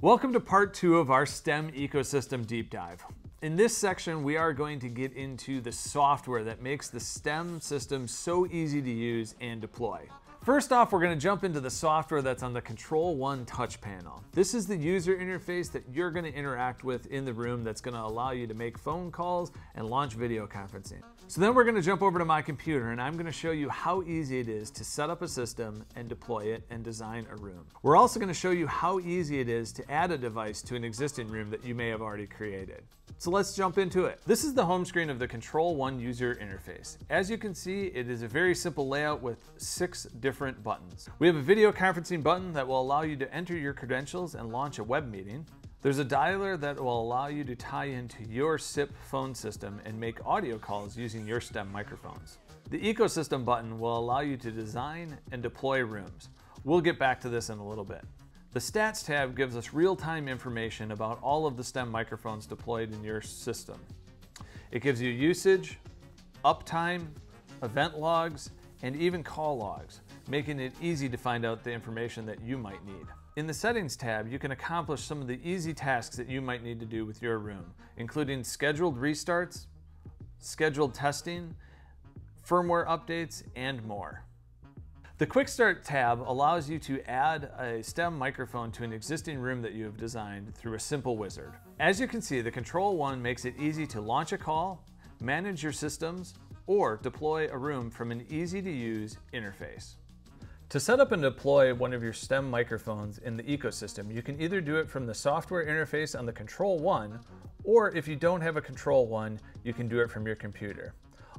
Welcome to part 2 of our STEM ecosystem deep dive. In this section, we are going to get into the software that makes the STEM system so easy to use and deploy. First off, we're going to jump into the software that's on the Control 1 touch panel. This is the user interface that you're going to interact with in the room that's going to allow you to make phone calls and launch video conferencing. So then we're going to jump over to my computer and I'm going to show you how easy it is to set up a system and deploy it and design a room. We're also going to show you how easy it is to add a device to an existing room that you may have already created. So let's jump into it. This is the home screen of the Control 1 user interface. As you can see, it is a very simple layout with 6 different buttons. We have a video conferencing button that will allow you to enter your credentials and launch a web meeting. There's a dialer that will allow you to tie into your SIP phone system and make audio calls using your STEM microphones. The ecosystem button will allow you to design and deploy rooms. We'll get back to this in a little bit. The Stats tab gives us real-time information about all of the STEM microphones deployed in your system. It gives you usage, uptime, event logs, and even call logs, making it easy to find out the information that you might need. In the Settings tab, you can accomplish some of the easy tasks that you might need to do with your room, including scheduled restarts, scheduled testing, firmware updates, and more. The Quick Start tab allows you to add a STEM microphone to an existing room that you have designed through a simple wizard. As you can see, the Control 1 makes it easy to launch a call, manage your systems, or deploy a room from an easy-to-use interface. To set up and deploy one of your STEM microphones in the ecosystem, you can either do it from the software interface on the Control 1, or if you don't have a Control 1, you can do it from your computer.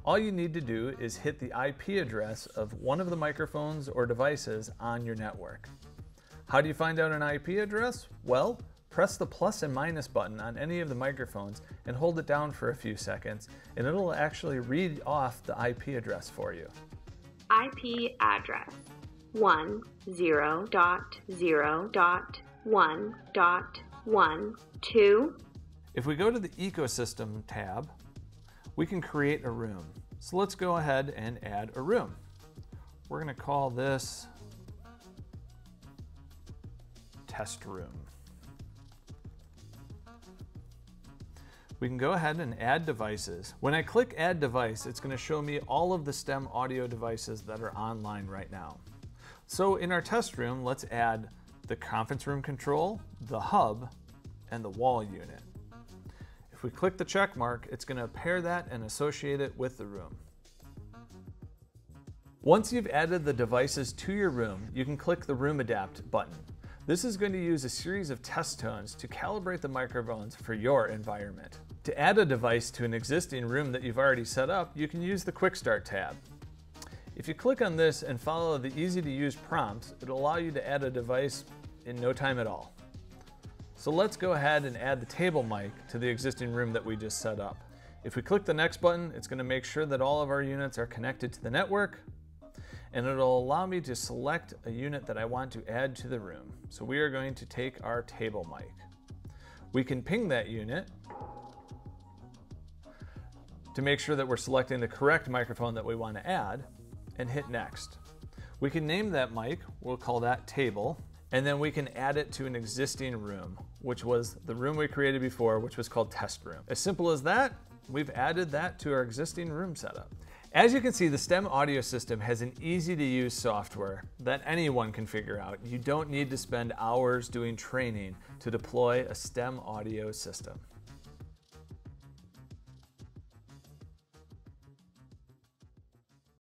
All you need to do is hit the IP address of one of the microphones or devices on your network. How do you find out an IP address? Well, press the plus and minus button on any of the microphones and hold it down for a few seconds, and it'll actually read off the IP address for you. IP address 10.0.1.12. If we go to the Ecosystem tab, we can create a room. So let's go ahead and add a room. We're going to call this Test Room. We can go ahead and add devices. When I click Add Device, it's going to show me all of the STEM audio devices that are online right now. So in our test room, let's add the conference room control, the hub, and the wall unit. If we click the check mark, it's going to pair that and associate it with the room. Once you've added the devices to your room, you can click the Room Adapt button. This is going to use a series of test tones to calibrate the microphones for your environment. To add a device to an existing room that you've already set up, you can use the Quick Start tab. If you click on this and follow the easy-to-use prompts, it'll allow you to add a device in no time at all. So let's go ahead and add the table mic to the existing room that we just set up. If we click the next button, it's going to make sure that all of our units are connected to the network, and it'll allow me to select a unit that I want to add to the room. So we are going to take our table mic. We can ping that unit to make sure that we're selecting the correct microphone that we want to add, and hit Next. We can name that mic, we'll call that Table, and then we can add it to an existing room, which was the room we created before, which was called Test Room. As simple as that, we've added that to our existing room setup. As you can see, the STEM audio system has an easy-to-use software that anyone can figure out. You don't need to spend hours doing training to deploy a STEM audio system.